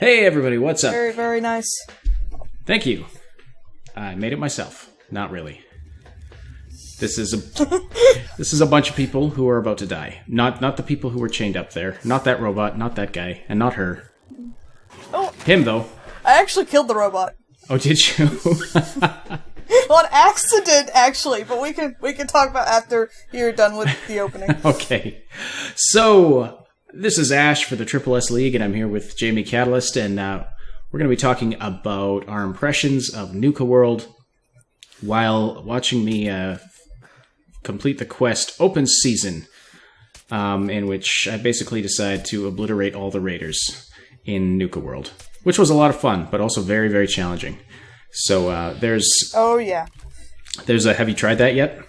Hey everybody, what's up? Very, very nice. Thank you. I made it myself. Not really. This is a bunch of people who are about to die. Not the people who were chained up there. Not that robot, not that guy, and not her. Oh, him though. I actually killed the robot. Oh, did you? Well, an accident, actually, but we can talk about after you're done with the opening. Okay. So, this is Ash for the Triple S League, and I'm here with Jamy Catalyst, and we're going to be talking about our impressions of Nuka-World while watching me complete the quest Open Season, in which I basically decided to obliterate all the raiders in Nuka-World, which was a lot of fun, but also very, very challenging. So there's... Oh, yeah. Have you tried that yet?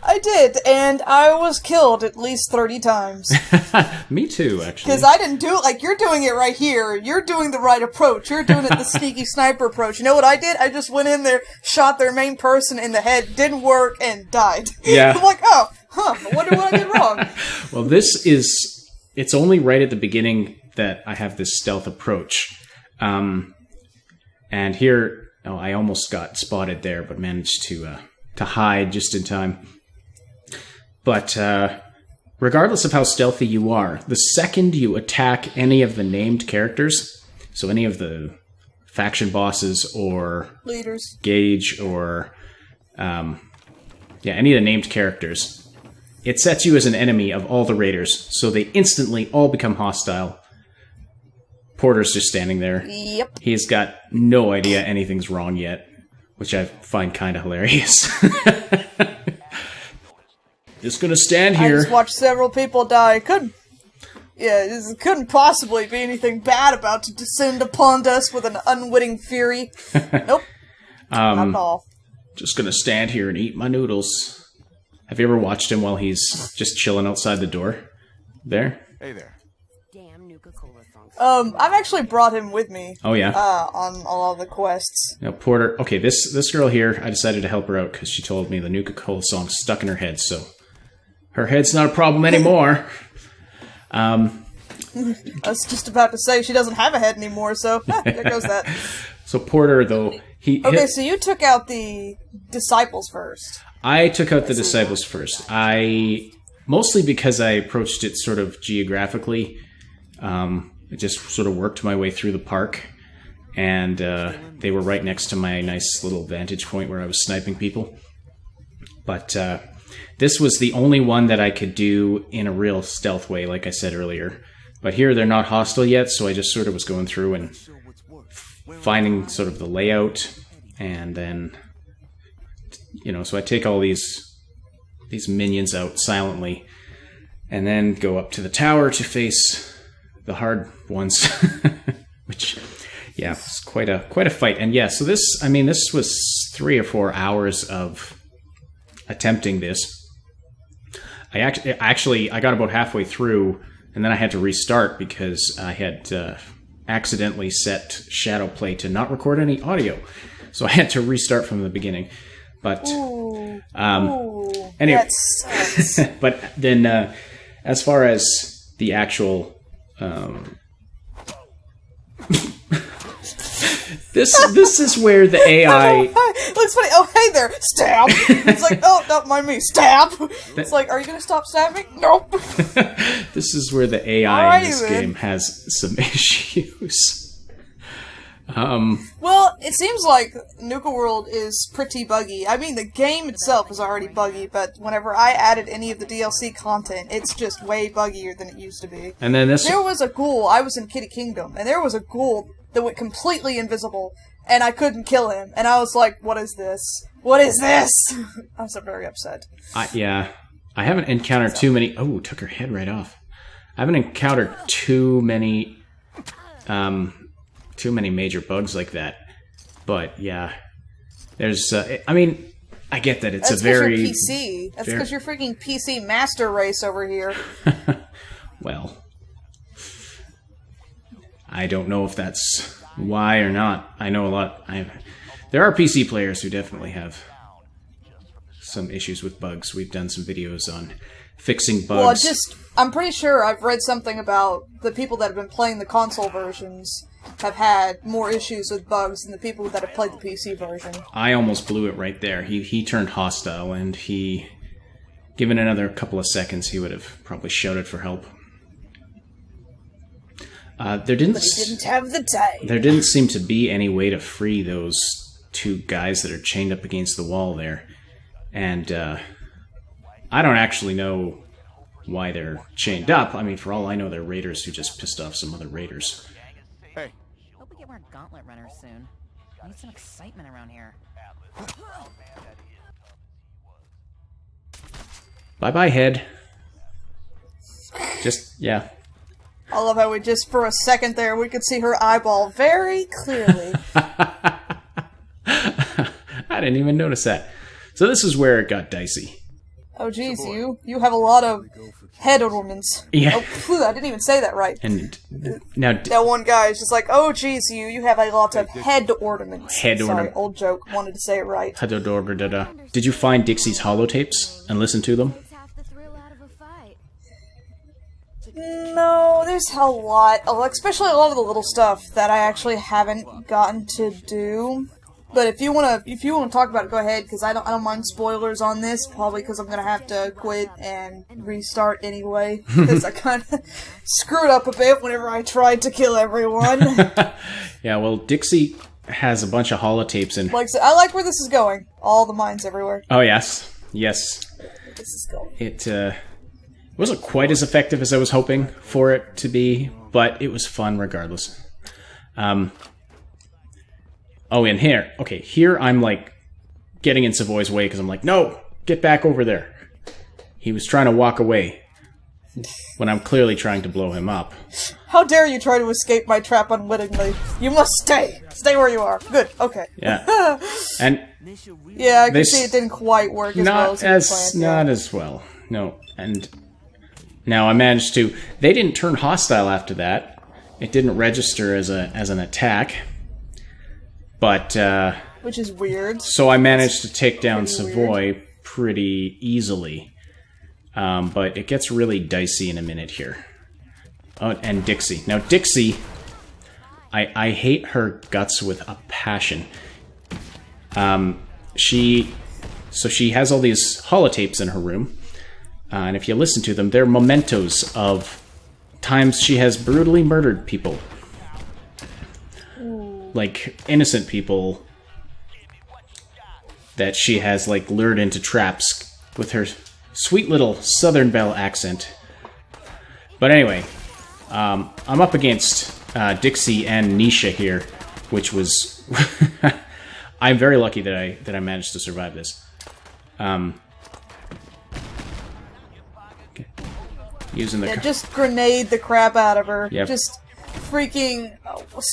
I did, and I was killed at least 30 times. Me too, actually. Because I didn't do it like you're doing it right here. You're doing the right approach. You're doing it the sneaky sniper approach. You know what I did? I just went in there, shot their main person in the head, didn't work, and died. Yeah. I'm like, oh, I wonder what I did wrong. Well, it's only right at the beginning that I have this stealth approach. And here, I almost got spotted there, but managed to hide just in time. But regardless of how stealthy you are, the second you attack any of the named characters, so any of the faction bosses or leaders, Gage or any of the named characters, it sets you as an enemy of all the raiders, so they instantly all become hostile. Porter's just standing there. Yep. He's got no idea anything's wrong yet, which I find kind of hilarious. Just gonna stand here. I just watched several people die. Couldn't possibly be anything bad about to descend upon us with an unwitting fury. Nope. Not at all. Just gonna stand here and eat my noodles. Have you ever watched him while he's just chilling outside the door? There? Hey there. Damn Nuka-COLA songs. I've actually brought him with me. Oh yeah. On a lot of the quests. Now Porter. Okay, this girl here, I decided to help her out because she told me the Nuka-COLA song stuck in her head, so her head's not a problem anymore. I was just about to say she doesn't have a head anymore, so there goes that. So Porter, though, so you took out the disciples first. I took out the disciples first. Mostly because I approached it sort of geographically. I just sort of worked my way through the park, and they were right next to my nice little vantage point where I was sniping people. But this was the only one that I could do in a real stealth way, like I said earlier. But here they're not hostile yet, so I just sort of was going through and finding sort of the layout, and then, so I take all these minions out silently, and then go up to the tower to face the hard ones, which, yeah, it's quite a fight. And yeah, so this was 3 or 4 hours of attempting this. I got about halfway through, and then I had to restart because I had accidentally set Shadow Play to not record any audio, so I had to restart from the beginning. But anyway, but then as far as the actual this is where the AI looks funny. Oh, hey there, stab. It's like, oh, don't mind me, stab. It's like, are you gonna stop stabbing? Nope. This is where the AI in this game has some issues. Well, it seems like Nuka-World is pretty buggy. I mean, the game itself is already buggy, but whenever I added any of the DLC content, it's just way buggier than it used to be. And then there was a ghoul. I was in Kitty Kingdom, and there was a ghoul that went completely invisible, and I couldn't kill him. And I was like, what is this? What is this? I was very upset. I haven't encountered too many... Oh, took her head right off. I haven't encountered too many major bugs like that. But, yeah. There's... I get that it's That's a very... You're PC. That's because you're freaking PC master race over here. Well... I don't know if that's why or not. I know a lot. There are PC players who definitely have some issues with bugs. We've done some videos on fixing bugs. Well, I'm pretty sure I've read something about the people that have been playing the console versions have had more issues with bugs than the people that have played the PC version. I almost blew it right there. He turned hostile, and given another couple of seconds, he would have probably shouted for help. But he didn't have the time. There didn't seem to be any way to free those two guys that are chained up against the wall there. And I don't actually know why they're chained up. I mean, for all I know, they're raiders who just pissed off some other raiders. Hey. Hope we get more gauntlet runners soon. We need some excitement around here. Bye-bye, head. Yeah. I love how for a second there, we could see her eyeball very clearly. I didn't even notice that. So this is where it got dicey. Oh, geez, you have a lot of head ornaments. Yeah. Oh, phew, I didn't even say that right. And now... That one guy is just like, oh, geez, you have a lot of head ornaments. Head Sorry, ornament. old joke. Wanted to say it right. Did you find Dixie's holotapes and listen to them? No, there's a lot, especially a lot of the little stuff that I actually haven't gotten to do. But if you wanna talk about it, go ahead, because I don't mind spoilers on this. Probably because I'm gonna have to quit and restart anyway, because I kind of screwed up a bit whenever I tried to kill everyone. Yeah, well, Dixie has a bunch of holotapes and... Like, so I like where this is going. All the mines everywhere. Oh yes. This is going. It wasn't quite as effective as I was hoping for it to be, but it was fun regardless. Oh, and here I'm like getting in Savoy's way because I'm like, no, get back over there. He was trying to walk away when I'm clearly trying to blow him up. How dare you try to escape my trap unwittingly? You must stay. Stay where you are. Good. Okay. Yeah. And yeah, I can see it didn't quite work as well as planned. Not as well. No. And now I managed to... They didn't turn hostile after that. It didn't register as an attack. But, which is weird. So I managed to take down Savoy pretty easily. But it gets really dicey in a minute here. Oh, and Dixie. Now, Dixie, I hate her guts with a passion. She has all these holotapes in her room. And if you listen to them, they're mementos of times she has brutally murdered people. Like, innocent people that she has, like, lured into traps with her sweet little Southern Belle accent. But anyway, I'm up against Dixie and Nisha here, which was... I'm very lucky that I managed to survive this. Using the... just grenade the crap out of her. Yep. Just... freaking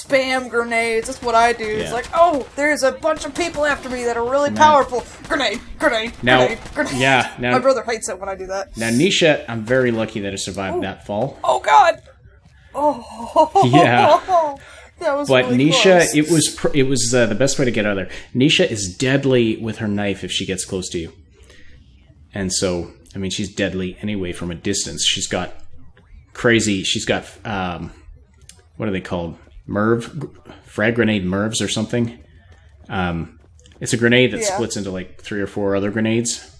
spam grenades. That's what I do. Yeah. It's like, oh, there's a bunch of people after me that are really powerful. Grenade, grenade, grenade. Yeah, now... My brother hates it when I do that. Now, Nisha, I'm very lucky that I survived that fall. Oh, God! Oh, yeah. That was but really Nisha, close. it was the best way to get out of there. Nisha is deadly with her knife if she gets close to you. And so, I mean, she's deadly anyway from a distance. She's got crazy... She's got... what are they called? Frag grenade Mervs or something. It's a grenade that splits into like 3 or 4 other grenades.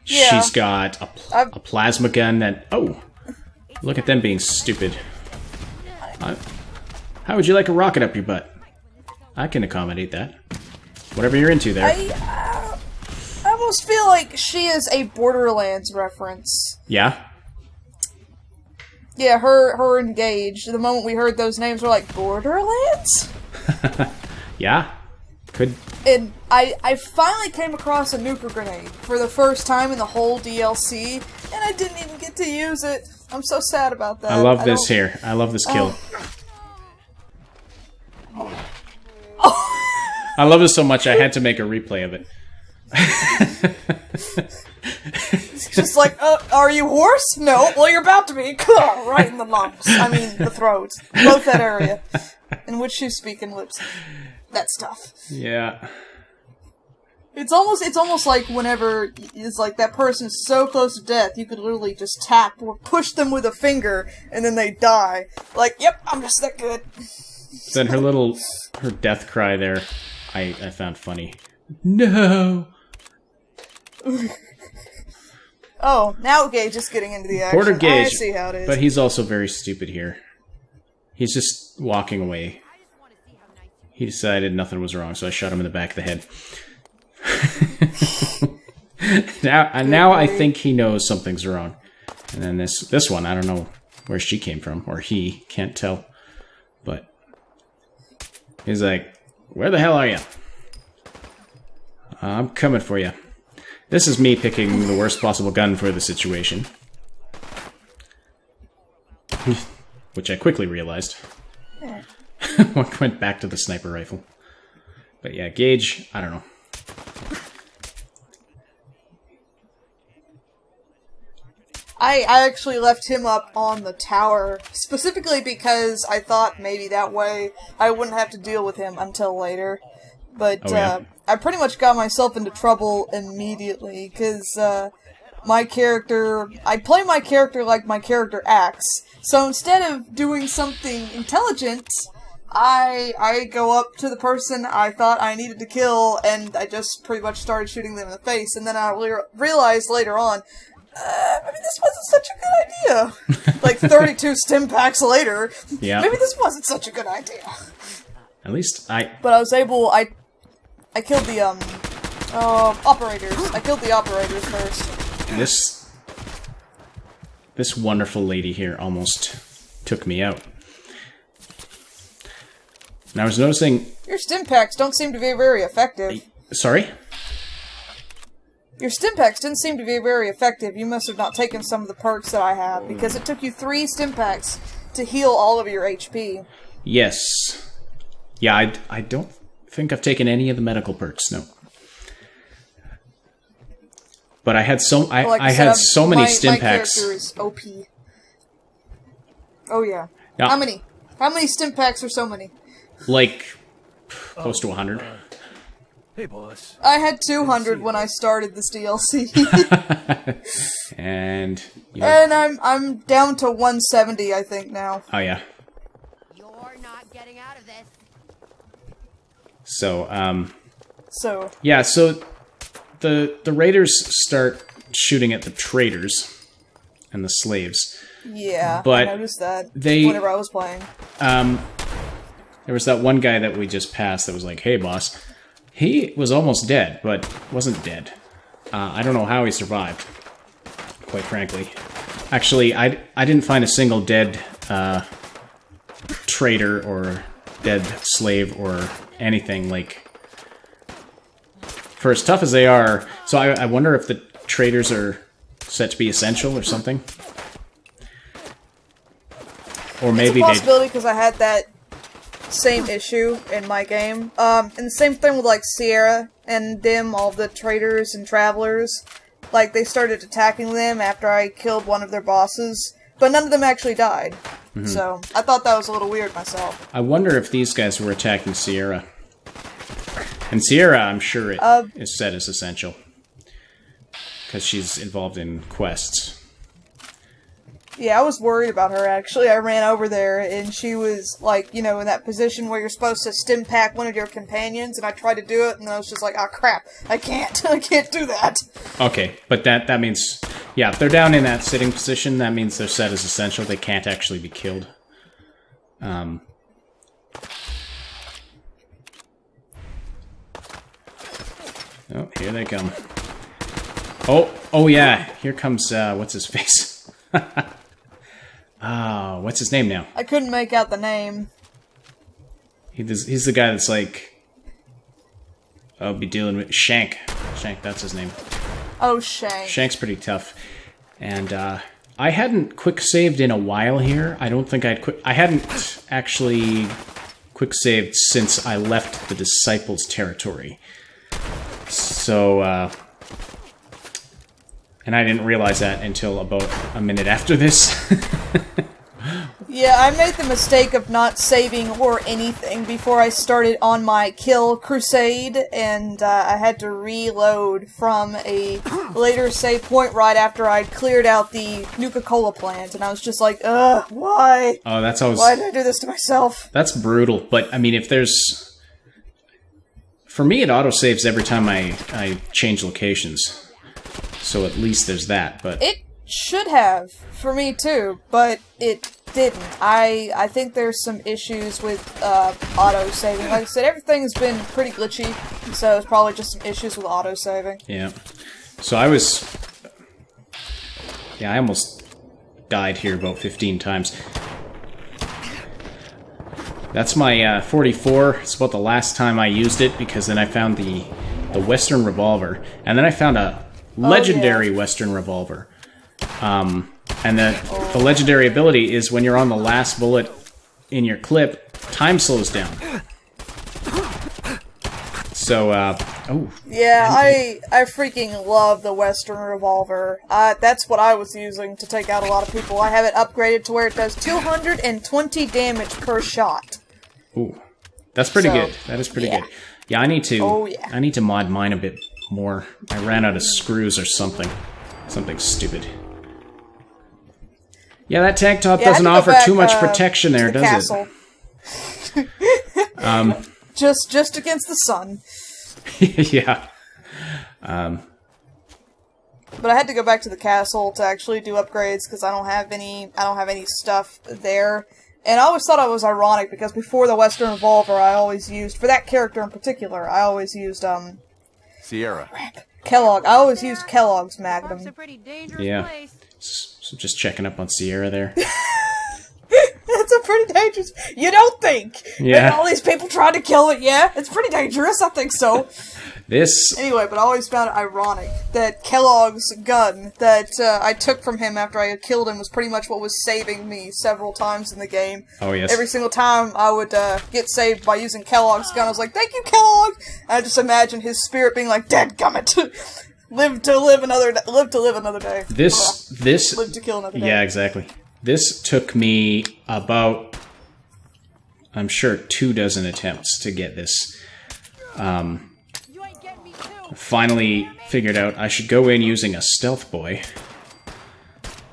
Yeah. She's got a plasma gun that... Oh! Look at them being stupid. How would you like a rocket up your butt? I can accommodate that. Whatever you're into there. I almost feel like she is a Borderlands reference. Yeah? Yeah, her engaged. The moment we heard those names, we're like, Borderlands? Yeah, could. And I finally came across a Nuka grenade for the first time in the whole DLC, and I didn't even get to use it. I'm so sad about that. I love this here. I love this kill. I love this so much I had to make a replay of it. Just like, are you hoarse? No. Well, you're about to be. Right in the lungs. I mean, the throat. Both that area. In which you speak in lips. That stuff. Yeah. It's almost like whenever it's like that person is so close to death, you could literally just tap or push them with a finger, and then they die. Like, yep, I'm just that good. Then her death cry there, I found funny. No. Oh, now Gage is getting into the action. Porter Gage, I see how it is. but he's also very stupid here. He's just walking away. He decided nothing was wrong, so I shot him in the back of the head. now I think he knows something's wrong. And then this one, I don't know where she came from, or he, can't tell. But he's like, where the hell are you? I'm coming for you. This is me picking the worst possible gun for the situation. Which I quickly realized. Went back to the sniper rifle. But yeah, Gage, I don't know. I actually left him up on the tower, specifically because I thought maybe that way I wouldn't have to deal with him until later. But I pretty much got myself into trouble immediately, because my character... I play my character like my character acts. So instead of doing something intelligent, I go up to the person I thought I needed to kill, and I just pretty much started shooting them in the face, and then I realized later on, maybe this wasn't such a good idea. Like 32 stim packs later, maybe this wasn't such a good idea. At least I... But I was able, I killed the, operators. I killed the operators first. This wonderful lady here almost took me out. And I was noticing... Your stim packs don't seem to be very effective. Sorry? Your stim packs didn't seem to be very effective. You must have not taken some of the perks that I have, because it took you 3 stim packs to heal all of your HP. Yes. Yeah, I don't think I've taken any of the medical perks, no. But I had I had so many stim packs. My character is OP. Oh yeah. Yeah. How many? How many stim packs are so many? Like, close to 100. Hey, boss. I had 200 when I started this DLC. And I'm down to 170, I think, now. Oh yeah. You're not getting out of this. So, So... yeah, so the raiders start shooting at the traders and the slaves. Yeah, but I noticed that whenever I was playing. There was that one guy that we just passed that was like, hey, boss. He was almost dead, but wasn't dead. I don't know how he survived, quite frankly. Actually, I didn't find a single dead trader or dead slave or anything. Like, for as tough as they are... So I wonder if the traders are set to be essential or something. Or maybe it's a possibility, because I had that same issue in my game. And the same thing with, like, Sierra and them, all the traders and travelers. Like, they started attacking them after I killed one of their bosses, but none of them actually died. Mm-hmm. So, I thought that was a little weird myself. I wonder if these guys were attacking Sierra. And Sierra, I'm sure it is set as essential. Because she's involved in quests. Yeah, I was worried about her, actually. I ran over there, and she was, like, you know, in that position where you're supposed to stim pack one of your companions, and I tried to do it, and I was just like, oh, crap, I can't. I can't do that. Okay, but that means... Yeah, if they're down in that sitting position, that means they're set as essential. They can't actually be killed. Oh, here they come. Oh yeah, here comes, what's his face? Oh, what's his name now? I couldn't make out the name. He's the guy that's like... I'll be dealing with... Shank. Shank, that's his name. Oh, Shank. Shank's pretty tough. And, I hadn't quick-saved in a while here. I don't think I hadn't actually quick-saved since I left the Disciples' territory. So, and I didn't realize that until about a minute after this. Yeah, I made the mistake of not saving or anything before I started on my kill crusade, and I had to reload from a later save point right after I'd cleared out the Nuka-COLA plant, and I was just like, ugh, why? Oh, that's always... Why did I do this to myself? That's brutal, but, I mean, if there's... For me, it autosaves every time I change locations, so at least there's that, but... It should have, for me too, but it didn't. I think there's some issues with auto-saving. Like I said, everything's been pretty glitchy, so it's probably just some issues with auto-saving. Yeah. So I was... Yeah, I almost died here about 15 times. That's my 44. It's about the last time I used it, because then I found the Western Revolver. And then I found a legendary Western Revolver. And the legendary ability is when you're on the last bullet in your clip, time slows down. So, oh. Yeah, I freaking love the Western Revolver. That's what I was using to take out a lot of people. I have it upgraded to where it does 220 damage per shot. Ooh. That's pretty good. That is pretty good. Yeah, I need to I need to mod mine a bit more. I ran out of screws or something. Something stupid. Yeah, that tank top doesn't offer too much protection there, does it? Just against the sun. Yeah. But I had to go back to the castle to actually do upgrades because I don't have any stuff there. And I always thought it was ironic because before the Western Revolver, I always used, for that character in particular, I always used Sierra. Kellogg. I always used Kellogg's Magnum. Yeah. So just checking up on Sierra there. It's a pretty dangerous... You don't think? Yeah. And all these people trying to kill it, yeah? It's pretty dangerous, I think so. Anyway, but I always found it ironic that Kellogg's gun that I took from him after I had killed him was pretty much what was saving me several times in the game. Oh, yes. Every single time I would get saved by using Kellogg's gun, I was like, thank you, Kellogg! And I just imagine his spirit being like, dadgummit! Live to live another day. Live to live another day. Live to kill another day. Yeah, exactly. This took me about, I'm sure, 24 attempts to get this. Finally figured out I should go in using a stealth boy.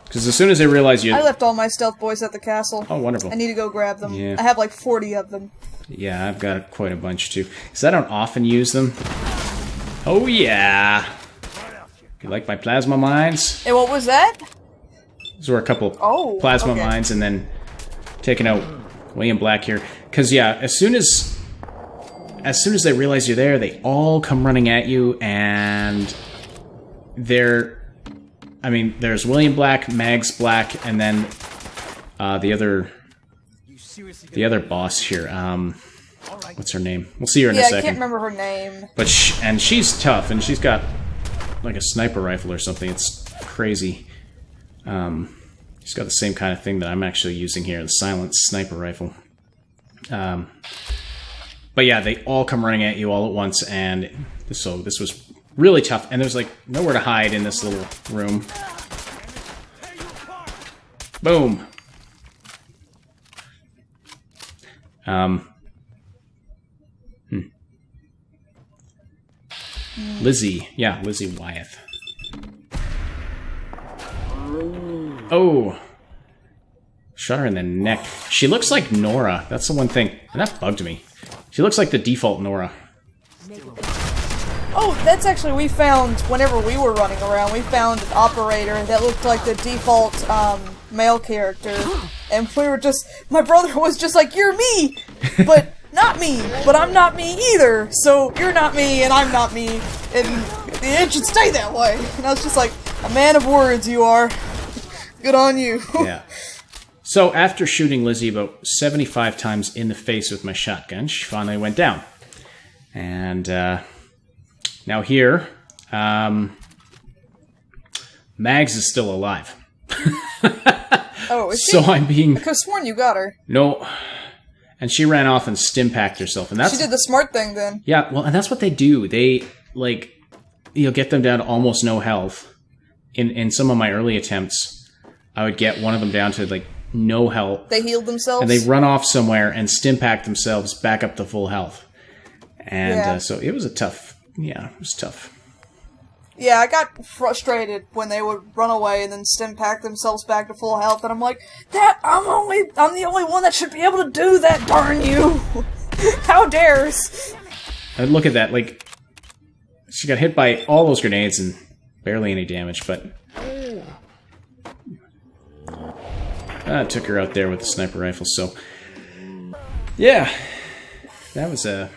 Because as soon as I realized I left all my stealth boys at the castle. Oh, wonderful. I need to go grab them. Yeah. I have like 40 of them. Yeah, I've got quite a bunch too. Because I don't often use them. Oh yeah! You like my plasma mines? And what was that? These were a couple plasma mines, and then taking out William Black here. Because yeah, as soon as they realize you're there, they all come running at you, and I mean, there's William Black, Mags Black, and then the other boss here. What's her name? We'll see her in a second. I can't remember her name. But she's tough, and she's got like a sniper rifle or something. It's crazy. She's got the same kind of thing that I'm actually using here, the silent sniper rifle. But yeah, they all come running at you all at once, and so this was really tough. And there's like nowhere to hide in this little room. Boom. Lizzie. Yeah, Lizzie Wyeth. Oh. Shot her in the neck. She looks like Nora. That's the one thing. And that bugged me. She looks like the default Nora. Oh, that's actually, we found, whenever we were running around, we found an operator that looked like the default, male character. And we were just, my brother was just like, you're me! But not me! But I'm not me either! So, you're not me, and I'm not me. And it should stay that way. And I was just like, a man of words you are. Good on you. Yeah. So, after shooting Lizzie about 75 times in the face with my shotgun, she finally went down. And, now here, Mags is still alive. Oh, is she? So I'm being... I could have sworn you got her. No. And she ran off and stimpacked herself. And that's... She did the smart thing then. Yeah, well, and that's what they do. They, like, you'll get them down to almost no health. In some of my early attempts, I would get one of them down to, like, no health. They healed themselves? And they run off somewhere and stimpack themselves back up to full health. And so it was a tough... Yeah, it was tough. Yeah, I got frustrated when they would run away and then stimpack themselves back to full health, and I'm like, I'm the only one that should be able to do that, darn you! How dares! I'd look at that, like, she got hit by all those grenades and barely any damage, but... I took her out there with the sniper rifle, so... Yeah, that was a...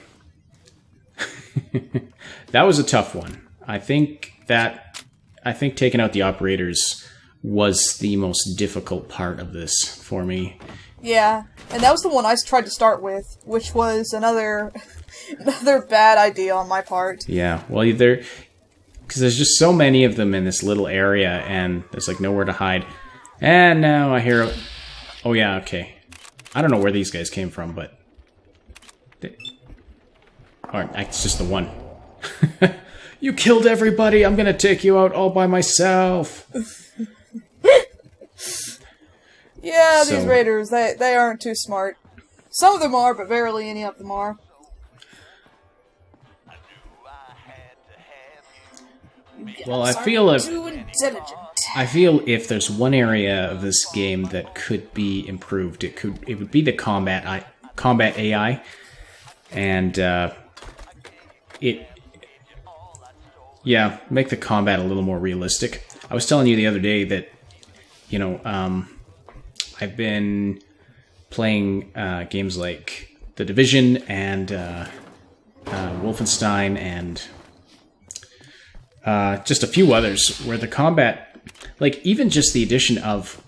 that was a tough one. I think taking out the operators was the most difficult part of this for me. Yeah, and that was the one I tried to start with, which was another bad idea on my part. Yeah, well, because there's just so many of them in this little area, and there's like nowhere to hide. And now I hear, oh yeah, okay, I don't know where these guys came from, but it's just the one. You killed everybody! I'm gonna take you out all by myself! Yeah, these raiders, they aren't too smart. Some of them are, but barely any of them are. Well, I feel too intelligent. I feel if there's one area of this game that could be improved, it would be the combat AI, and make the combat a little more realistic. I was telling you the other day that, you know, I've been playing games like The Division and Wolfenstein and just a few others where the combat, like even just the addition of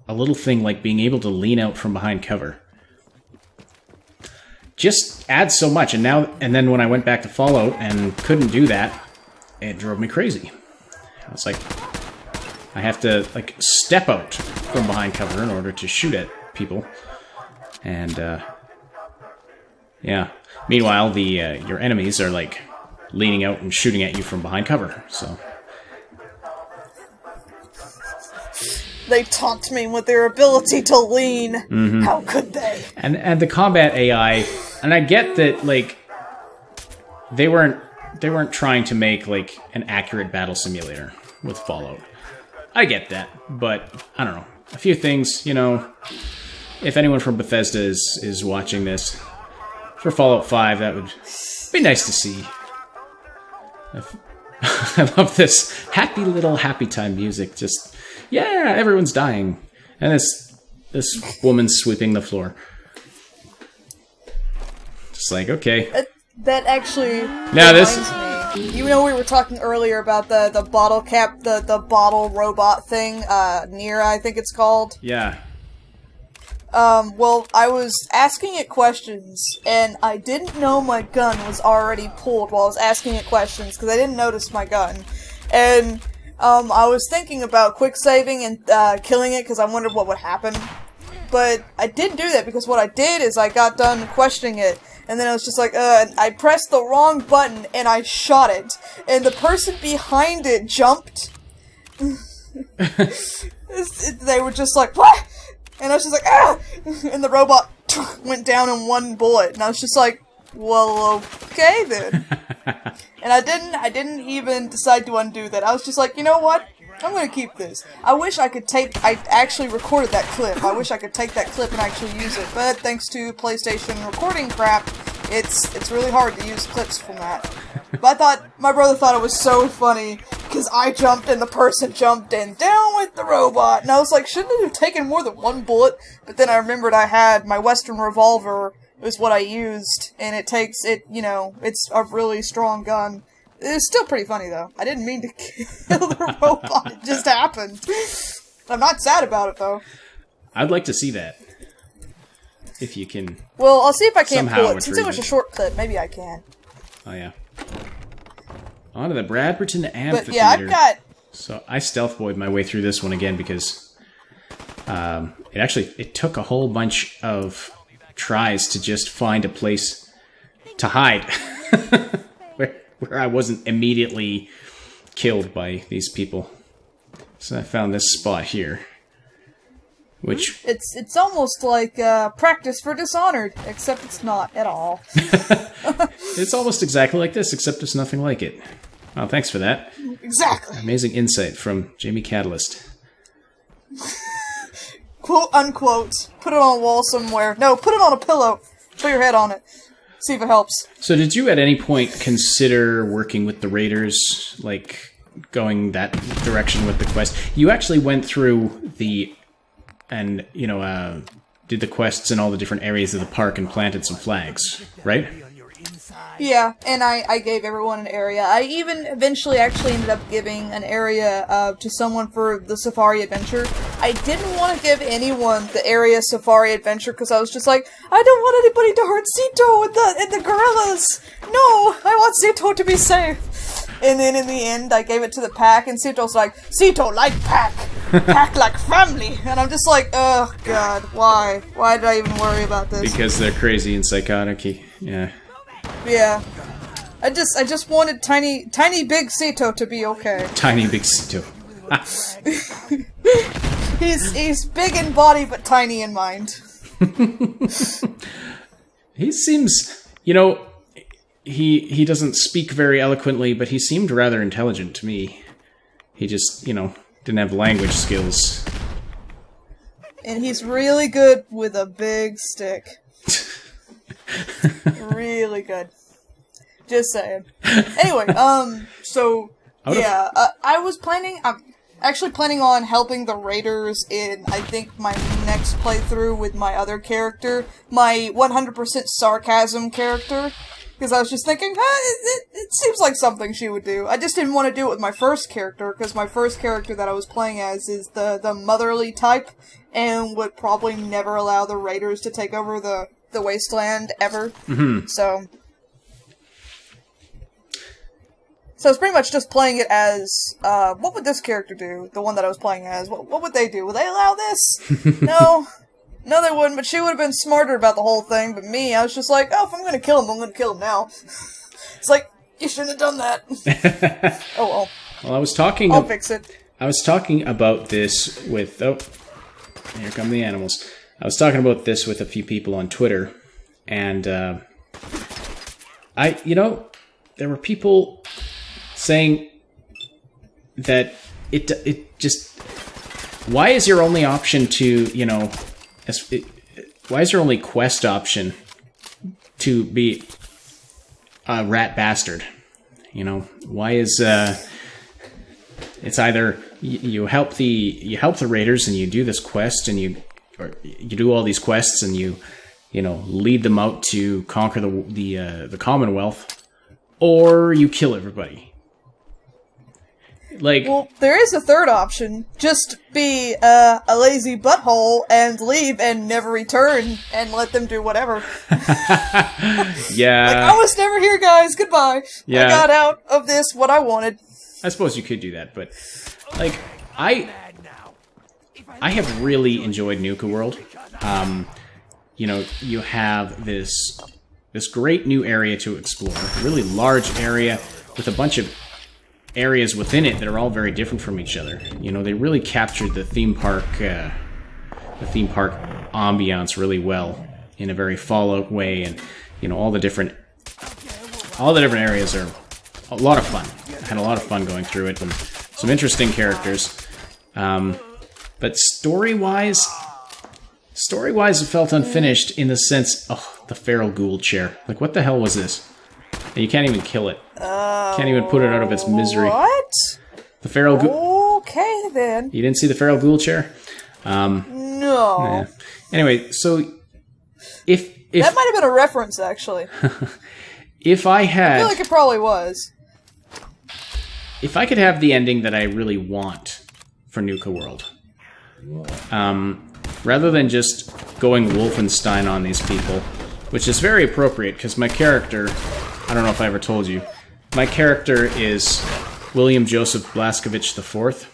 a little thing like being able to lean out from behind cover, just adds so much. And then when I went back to Fallout and couldn't do that, it drove me crazy. I was like, I have to like step out from behind cover in order to shoot at people, and yeah. Meanwhile, your enemies are like leaning out and shooting at you from behind cover. So they taunt me with their ability to lean. Mm-hmm. How could they? And the combat AI, and I get that like they weren't trying to make like an accurate battle simulator with Fallout. I get that, but I don't know. A few things, you know, if anyone from Bethesda is watching this, for Fallout 5, that would be nice to see. I love this happy time music. Just, yeah, everyone's dying. And this woman's sweeping the floor. Just like, okay. That actually now reminds me. You know, we were talking earlier about the bottle cap, the bottle robot thing, Nira, I think it's called. Yeah. Well, I was asking it questions, and I didn't know my gun was already pulled while I was asking it questions, because I didn't notice my gun. And, I was thinking about quick saving and, killing it, because I wondered what would happen. But I didn't do that, because what I did is I got done questioning it, and then I was just like, I pressed the wrong button, and I shot it. And the person behind it jumped. They were just like, what? And I was just like, ah! And the robot went down in one bullet. And I was just like, well, okay then. And I didn't even decide to undo that. I was just like, you know what? I'm gonna keep this. I wish I actually recorded that clip. I wish I could take that clip and actually use it. But thanks to PlayStation recording crap, it's really hard to use clips from that. But my brother thought it was so funny, because I jumped and the person jumped and down with the robot. And I was like, shouldn't it have taken more than one bullet? But then I remembered I had my Western revolver was what I used, and it's a really strong gun. It was still pretty funny, though. I didn't mean to kill the robot. It just happened. I'm not sad about it, though. I'd like to see that. If you can. Well, I'll see if I can pull it. retrieve Since it was a short clip, maybe I can. Oh, yeah. On to the Bradberton Amphitheater. But yeah, I've got... So I stealth boyed my way through this one again because it took a whole bunch of tries to just find a place to hide where I wasn't immediately killed by these people. So I found this spot here. Which It's almost like practice for Dishonored, except it's not at all. it's almost exactly like this, except it's nothing like it. Oh, thanks for that. Exactly. Amazing insight from Jamy Catalyst. Quote unquote. Put it on a wall somewhere. No, put it on a pillow. Put your head on it. See if it helps. So did you at any point consider working with the Raiders, like going that direction with the quest? You actually went through and did the quests in all the different areas of the park and planted some flags, right? Yeah, and I gave everyone an area. I even eventually actually ended up giving an area to someone for the Safari Adventure. I didn't want to give anyone the area Safari Adventure because I was just like, I don't want anybody to hurt Zito and the gorillas! No! I want Zito to be safe! And then in the end, I gave it to the pack, and Zito's like, Zito like pack! Pack like family! And I'm just like, oh god, why? Why did I even worry about this? Because they're crazy and psychotic. Yeah. Yeah. I just wanted tiny big Sato to be okay. Tiny big Sito. He's big in body but tiny in mind. He seems, he doesn't speak very eloquently, but he seemed rather intelligent to me. He just, didn't have language skills. And he's really good with a big stick. Really good. Just saying. Anyway, so yeah, I'm actually planning on helping the Raiders in, I think, my next playthrough with my other character, my 100% sarcasm character, because I was just thinking, it seems like something she would do. I just didn't want to do it with my first character, because my first character that I was playing as is the motherly type, and would probably never allow the Raiders to take over the wasteland ever. Mm-hmm. So it's pretty much just playing it as, what would this character do? The one that I was playing as. What would they do? Would they allow this? No, they wouldn't, but she would have been smarter about the whole thing, but me, I was just like, oh, if I'm gonna kill him, I'm gonna kill him now. It's like, you shouldn't have done that. Oh well. Well, I'll fix it. I was talking about this with, here come the animals. I was talking about this with a few people on Twitter, and, there were people saying that it just, why is your only option to, why is your only quest option to be a rat bastard? Why is, it's either you help the Raiders and you do this quest and you do all these quests and you lead them out to conquer the Commonwealth, or you kill everybody. Well, there is a third option. Just be a lazy butthole and leave and never return and let them do whatever. Yeah. I was never here, guys. Goodbye. Yeah. I got out of this what I wanted. I suppose you could do that, but I have really enjoyed Nuka-World. You have this great new area to explore, a really large area with a bunch of areas within it that are all very different from each other. They really captured the theme park ambiance really well in a very Fallout way, and all the different areas are a lot of fun. I had a lot of fun going through it, and some interesting characters. But story-wise, it felt unfinished in the sense, the feral ghoul chair. Like, what the hell was this? And you can't even kill it. Can't even put it out of its misery. What? The feral ghoul. Okay, then. You didn't see the feral ghoul chair? No. Anyway, so if that might have been a reference, actually. If I feel like it probably was. If I could have the ending that I really want for Nuka-World, rather than just going Wolfenstein on these people, which is very appropriate because my character, I don't know if I ever told you, my character is William Joseph Blaskovich IV,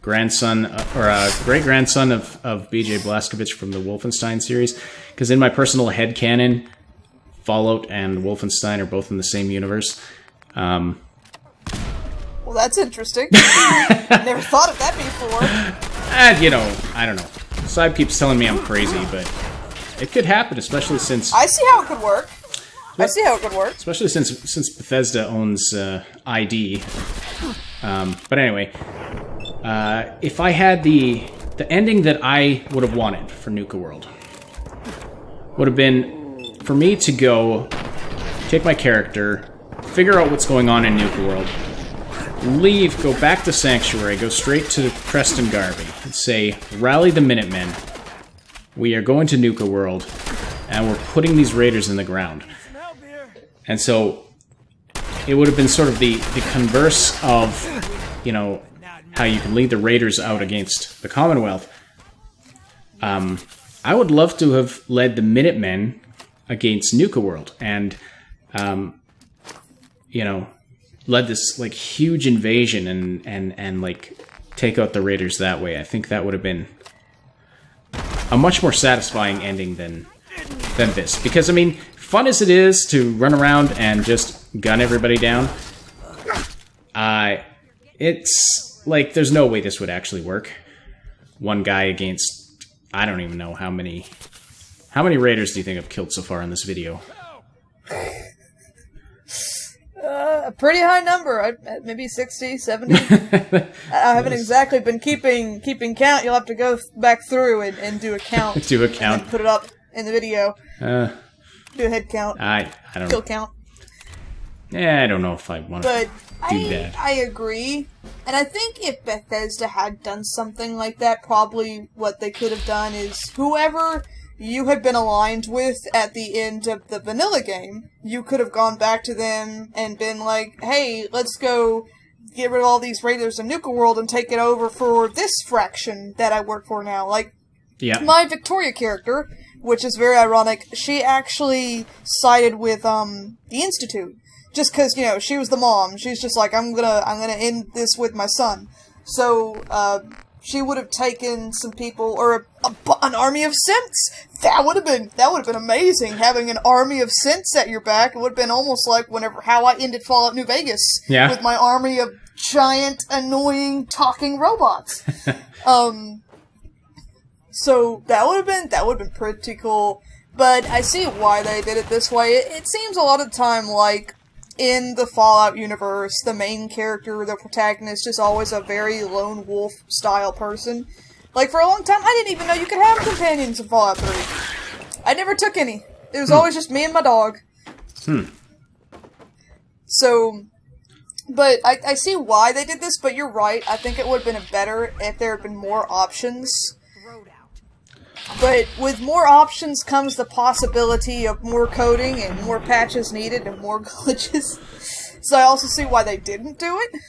grandson or great-grandson of B.J. Blazkowicz from the Wolfenstein series. Because in my personal headcanon, Fallout and Wolfenstein are both in the same universe. Well, that's interesting. Never thought of that before. I don't know. Side keeps telling me I'm crazy, but it could happen, especially since... I see how it could work. I see how it could work. Especially since Bethesda owns ID. But anyway, if I had the ending that I would have wanted for Nuka-World, would have been for me to go, take my character, figure out what's going on in Nuka-World, leave, go back to Sanctuary, go straight to Preston Garvey, and say, rally the Minutemen, we are going to Nuka-World, and we're putting these raiders in the ground. And so, it would have been sort of the converse of, you know, how you can lead the raiders out against the Commonwealth. I would love to have led the Minutemen against Nuka-World, and, you know, led this, like, huge invasion and like, take out the raiders that way. I think that would have been a much more satisfying ending than this. Because, I mean, fun as it is to run around and just gun everybody down, it's, like, there's no way this would actually work. One guy against, I don't even know how many raiders do you think I've killed so far in this video? A pretty high number, maybe 60, 70. I haven't exactly been keeping count. You'll have to go back through and do a count. Do a count. And put it up in the video. Do a head count. I don't Kill know. count. Yeah, I don't know if I want to do that. I agree. And I think if Bethesda had done something like that, probably what they could have done is whoever you had been aligned with at the end of the vanilla game, you could have gone back to them and been like, hey, let's go get rid of all these raiders in Nuka-World and take it over for this fraction that I work for now. Like, Yeah. my Victoria character, which is very ironic, she actually sided with the Institute. Just because, you know, she was the mom. She's just like, I'm gonna end this with my son. So, she would have taken some people, or an army of synths. That would have been amazing, having an army of synths at your back. It would have been almost like how I ended Fallout New Vegas. Yeah. With my army of giant, annoying, talking robots. So that would have been pretty cool. But I see why they did it this way. It seems a lot of the time like, in the Fallout universe, the main character, the protagonist, is always a very lone wolf style person. Like, for a long time, I didn't even know you could have companions in Fallout 3. I never took any. It was always just me and my dog. So, but I see why they did this, but you're right. I think it would have been better if there had been more options. But with more options comes the possibility of more coding and more patches needed and more glitches. So I also see why they didn't do it.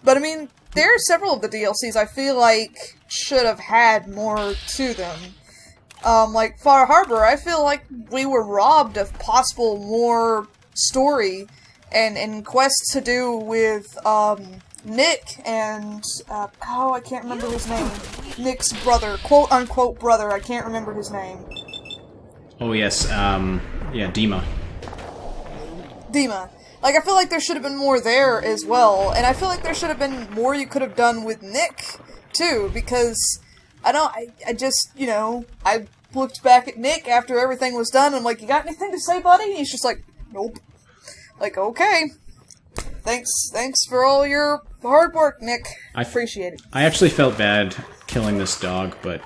But I mean, there are several of the DLCs I feel like should have had more to them. Like Far Harbor, I feel like we were robbed of possible more story and quests to do with Nick and, I can't remember his name. Nick's brother, quote-unquote brother, I can't remember his name. Oh, yes, yeah, Dima. Dima. Like, I feel like there should have been more there as well, and I feel like there should have been more you could have done with Nick, too, because I just, you know, I looked back at Nick after everything was done, and I'm like, you got anything to say, buddy? And he's just like, nope. Like, okay. Thanks for all your hard work, Nick. I appreciate it. I actually felt bad killing this dog, but...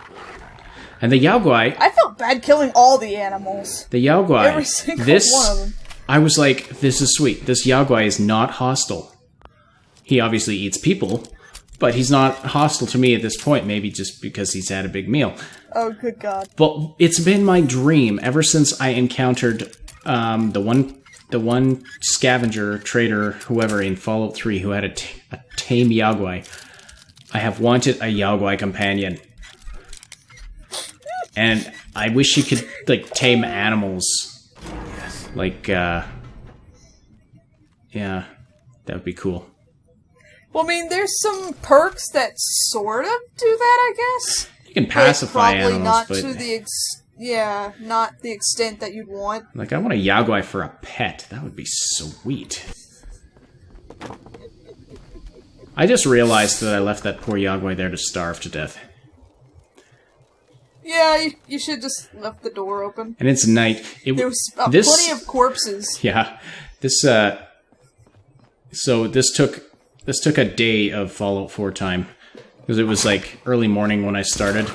And the Yao Guai... I felt bad killing all the animals. The Yao Guai... Every single one of them. I was like, this is sweet. This Yao Guai is not hostile. He obviously eats people, but he's not hostile to me at this point, maybe just because he's had a big meal. Oh, good God. But it's been my dream ever since I encountered the one scavenger, trader, whoever in Fallout 3 who had a tame Yao Guai. I have wanted a Yao Guai companion. And I wish you could, like, tame animals. Like, yeah, that would be cool. Well, I mean, there's some perks that sort of do that, I guess. You can pacify probably animals, not but... to the not the extent that you'd want. Like, I want a Yao Guai for a pet. That would be sweet. I just realized that I left that poor Yao Guai there to starve to death. Yeah, you should just left the door open. And it's night. There was plenty of corpses. Yeah. This so this took a day of Fallout 4 time. Because it was like early morning when I started.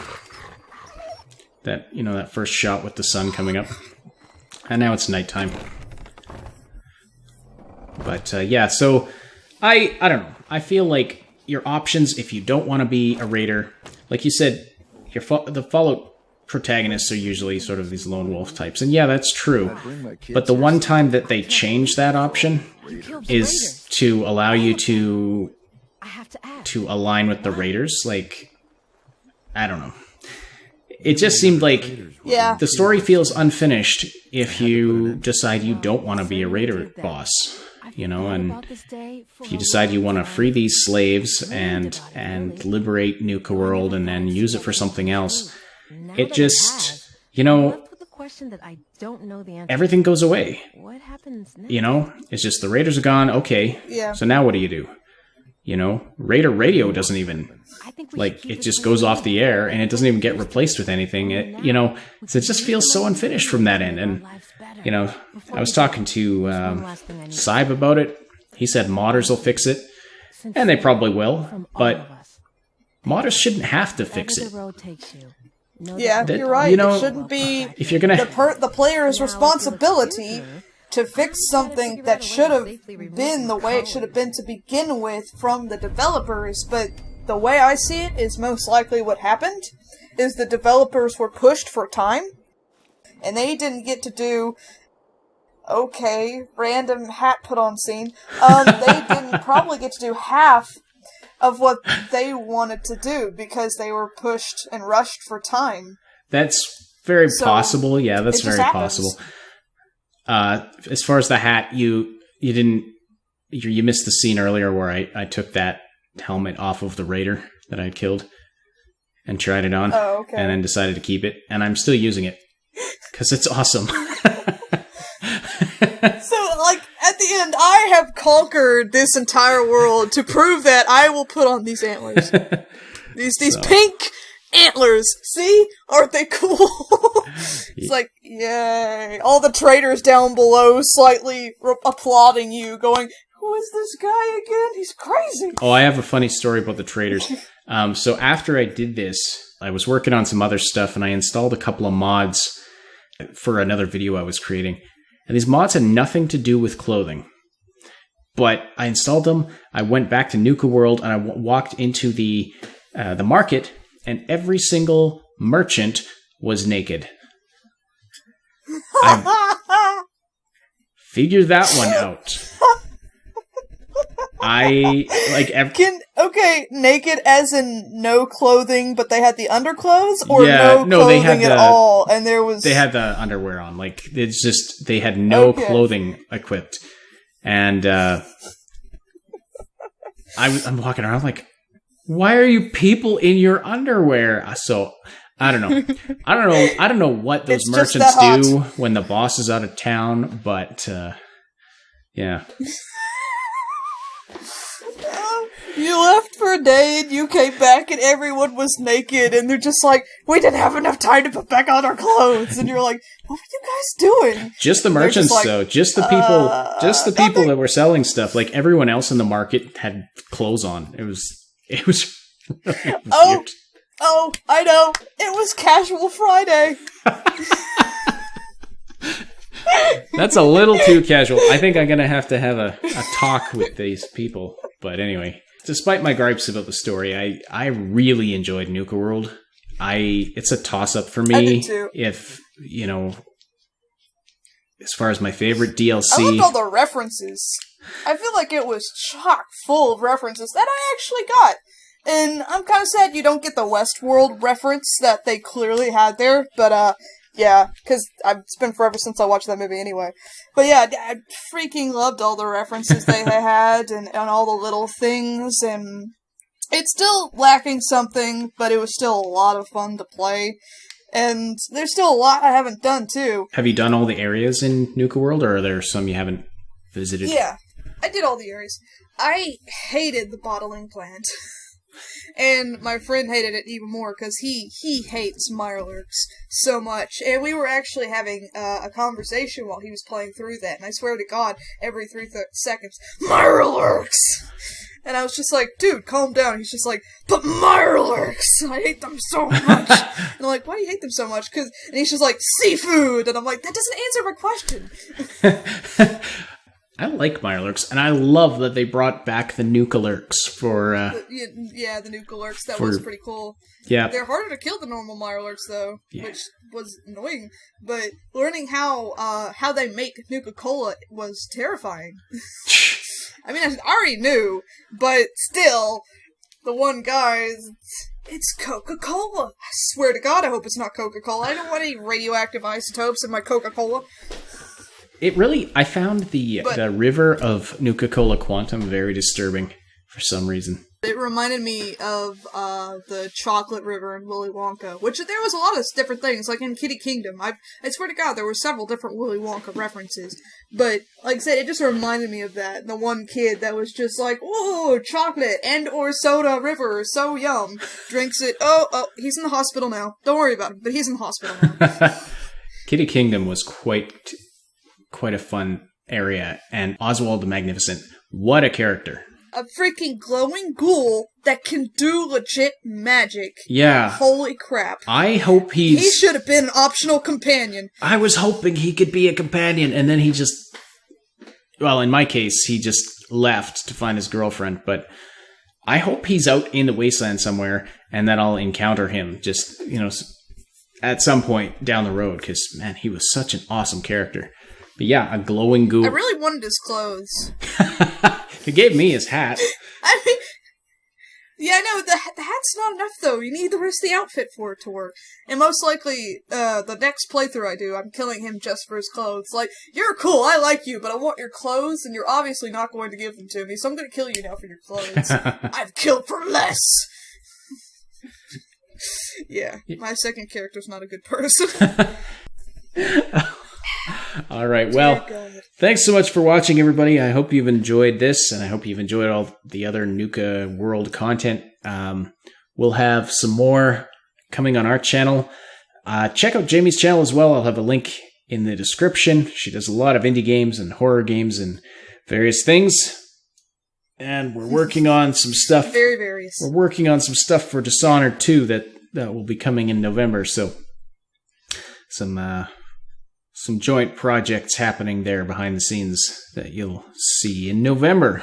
That, you know, that first shot with the sun coming up. And now it's nighttime. But yeah, so I don't know. I feel like your options, if you don't want to be a raider, like you said, the Fallout protagonists are usually sort of these lone wolf types. And yeah, that's true. But the one time that they change that option is to allow you to align with the raiders. Like, I don't know. It just seemed like the story feels unfinished if you decide you don't want to be a raider boss, you know, and if you decide you want to free these slaves and liberate Nuka-World and then use it for something else. It just, you know, everything goes away. You know, it's just the raiders are gone. Okay, so now what do you do? You know, Raider Radio doesn't even, like, it just goes off the air and it doesn't even get replaced with anything. You know, so it just feels so unfinished from that end. And, you know, I was talking to Saib about it. He said modders will fix it, and they probably will, but modders shouldn't have to fix it. Yeah, you're right. You know, it shouldn't be if you're gonna the player's responsibility to fix something that should have been the way it should have been to begin with from the developers. But the way I see it is most likely what happened is the developers were pushed for time, and they didn't get to do random hat put on scene. They didn't probably get to do half of what they wanted to do because they were pushed and rushed for time. That's very possible. Yeah, that's very possible. As far as the hat, you missed the scene earlier where I took that helmet off of the raider that I killed and tried it on, and then decided to keep it, and I'm still using it because it's awesome. So, like, at the end, I have conquered this entire world to prove that I will put on these antlers. These pink antlers. See? Aren't they cool? It's like, yay. All the traders down below slightly applauding you, going, who is this guy again? He's crazy. Oh, I have a funny story about the traders. So after I did this, I was working on some other stuff, and I installed a couple of mods for another video I was creating. And these mods had nothing to do with clothing. But I installed them, I went back to Nuka-World, and I walked into the market, and every single merchant was naked. I figured that one out. Naked as in no clothing, but they had the underclothes, or no clothing at all, and they had the underwear on. Like, it's just they had no clothing equipped, and I'm walking around like, why are you people in your underwear? So I don't know. I don't know what those merchants do when the boss is out of town, but yeah. You left for a day and you came back and everyone was naked and they're just like, we didn't have enough time to put back on our clothes. And you're like, what were you guys doing? Just the merchants, though. Just the people that were selling stuff. Like, everyone else in the market had clothes on. It was really weird. Oh, I know. It was Casual Friday. That's a little too casual. I think I'm going to have a talk with these people. But anyway, despite my gripes about the story, I really enjoyed Nuka-World. It's a toss-up for me. I did too. If, you know, as far as my favorite DLC. I loved all the references. I feel like it was chock full of references that I actually got. And I'm kind of sad you don't get the Westworld reference that they clearly had there. But, yeah, because it's been forever since I watched that movie anyway. But yeah, I freaking loved all the references they had and all the little things. And it's still lacking something, but it was still a lot of fun to play. And there's still a lot I haven't done, too. Have you done all the areas in Nuka-World, or are there some you haven't visited? Yeah, I did all the areas. I hated the bottling plant. And my friend hated it even more because he hates Mirelurks so much. And we were actually having a conversation while he was playing through that. And I swear to God, every 3 seconds, Mirelurks! And I was just like, dude, calm down. He's just like, but Mirelurks! I hate them so much. And I'm like, why do you hate them so much? And he's just like, seafood! And I'm like, that doesn't answer my question. I like Mirelurks, and I love that they brought back the Nuka-Lurks for... the Nuka-Lurks. That was pretty cool. Yeah. They're harder to kill than normal Mirelurks, though, yeah. which was annoying. But learning how they make Nuka-Cola was terrifying. I mean, I already knew, but still, the one guy, it's Coca-Cola. I swear to God, I hope it's not Coca-Cola. I don't want any radioactive isotopes in my Coca-Cola. It really, I found the river of Nuka-Cola Quantum very disturbing for some reason. It reminded me of the chocolate river in Willy Wonka, which there was a lot of different things, like in Kitty Kingdom. I swear to God, there were several different Willy Wonka references. But, like I said, it just reminded me of that. The one kid that was just like, whoa, chocolate and or soda river, so yum. Drinks it. Oh, he's in the hospital now. Don't worry about him, but he's in the hospital now. Kitty Kingdom was quite a fun area, and Oswald the Magnificent, what a character. A freaking glowing ghoul that can do legit magic. Yeah. Holy crap. I hope he should have been an optional companion. I was hoping he could be a companion, and then he just... Well, in my case, he just left to find his girlfriend, but I hope he's out in the wasteland somewhere, and that I'll encounter him just, at some point down the road, because, man, he was such an awesome character. But yeah, a glowing ghoul. I really wanted his clothes. He gave me his hat. I mean, yeah, no, the hat's not enough, though. You need the rest of the outfit for it to work. And most likely, the next playthrough I do, I'm killing him just for his clothes. Like, you're cool, I like you, but I want your clothes, and you're obviously not going to give them to me, so I'm going to kill you now for your clothes. I've killed for less! Yeah, my second character's not a good person. All right, well, thanks so much for watching, everybody. I hope you've enjoyed this, and I hope you've enjoyed all the other Nuka-World content. We'll have some more coming on our channel. Check out Jamie's channel as well. I'll have a link in the description. She does a lot of indie games and horror games and various things. And we're working on some stuff. Very various. We're working on some stuff for Dishonored 2 that will be coming in November, so some joint projects happening there behind the scenes that you'll see in November.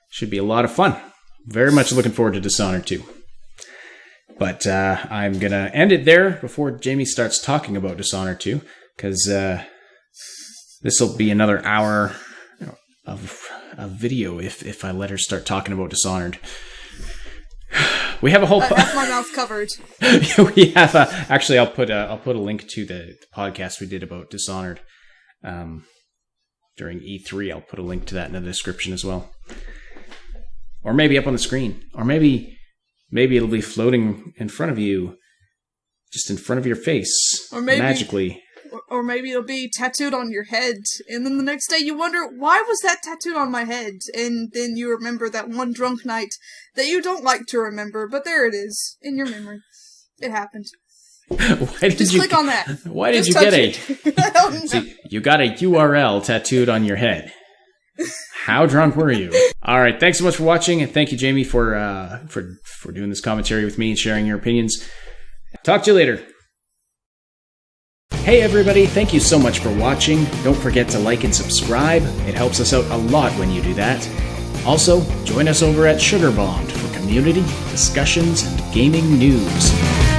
Should be a lot of fun. Very much looking forward to Dishonored 2. But I'm going to end it there before Jamie starts talking about Dishonored 2, because this will be another hour of video if I let her start talking about Dishonored. We have a whole. I have my mouth covered. We have actually. I'll put a link to the podcast we did about Dishonored during E3. I'll put a link to that in the description as well, or maybe up on the screen, or maybe it'll be floating in front of you, just in front of your face, or maybe magically. Or maybe it'll be tattooed on your head, and then the next day you wonder, why was that tattooed on my head? And then you remember that one drunk night that you don't like to remember, but there it is, in your memory. It happened. Just click on that. Why did you get See, you got a URL tattooed on your head. How drunk were you? All right, thanks so much for watching, and thank you, Jamie, for doing this commentary with me and sharing your opinions. Talk to you later. Hey everybody, thank you so much for watching. Don't forget to like and subscribe. It helps us out a lot when you do that. Also, join us over at Sugar Bombed for community, discussions, and gaming news.